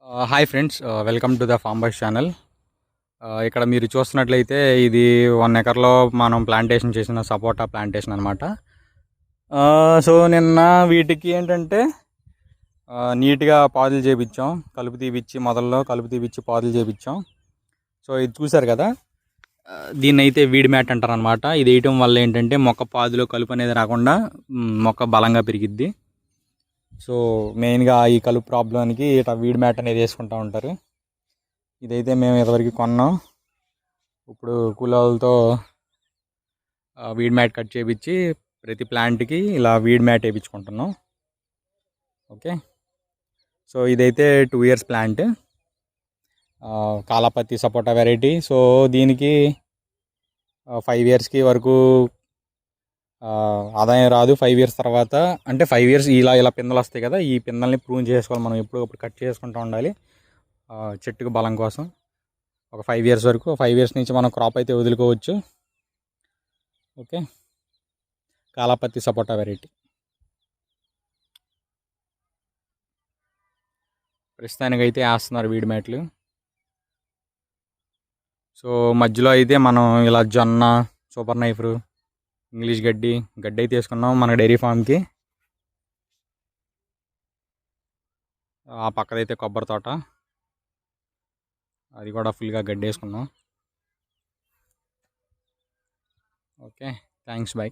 Hi friends, welcome to the farm boys channel. ఇక్కడ మీరు చూస్తున్నట్లయితే ఇది 1 ఎకర్లో మనం ప్లాంటేషన్ చేసిన సపోటా ప్లాంటేషన్ అనమాట. సో నిన్న వీటికి ఏంటంటే నీట్గా పాదులు చేపించాం, కలుపు తీపిచ్చి మొదల్లో కలుపు తీపిచ్చి పాదులు చేపించాం. సో ఇది చూసారు కదా, దీన్ని అయితే వీడ్ మ్యాట్ అంటారు అనమాట. ఇది వేయటం వల్ల ఏంటంటే మొక్క పాదులో కలుపు అనేది రాకుండా మొక్క బలంగా పెరిగిద్ది. సో మెయిన్గా ఈ కలుపు ప్రాబ్లంకి ఇట్లా వీడ్ మ్యాట్ అనేది వేసుకుంటూ ఉంటారు. ఇదైతే మేము ఇంతవరకు కొన్నాం. ఇప్పుడు కూలీలతో వీడ్ మ్యాట్ కట్ చేయించి ప్రతి ప్లాంట్కి ఇలా వీడ్ మ్యాట్ వేయించుకుంటున్నాం. ఓకే, సో ఇదైతే 2 years ప్లాంట్, కాలాపత్తి సపోటా వెరైటీ. సో దీనికి 5 yearsకి వరకు ఆదాయం రాదు. 5 years తర్వాత అంటే 5 years ఇలా పిందెలు వస్తాయి కదా, ఈ పిందెల్ని ప్రూన్ చేసుకోవాలి మనం, ఎప్పుడు కట్ చేసుకుంటూ ఉండాలి చెట్టుకు బలం కోసం. ఒక 5 years వరకు, 5 years నుంచి మనం క్రాప్ అయితే వదులుకోవచ్చు. ఓకే, కాలాపత్తి సపోటా వెరైటీ ప్రస్తుతానికైతే వేస్తున్నారు వీడ్ మ్యాట్లు. సో మధ్యలో అయితే మనం ఇలా జొన్న, సూపర్ నైఫర్, ఇంగ్లీష్ గడ్డి అయితే వేసుకున్నాం మన డైరీ ఫామ్కి. ఆ పక్కదైతే కొబ్బరి తోట, అది కూడా ఫుల్గా గడ్డి వేసుకున్నాం. Okay, thanks, by.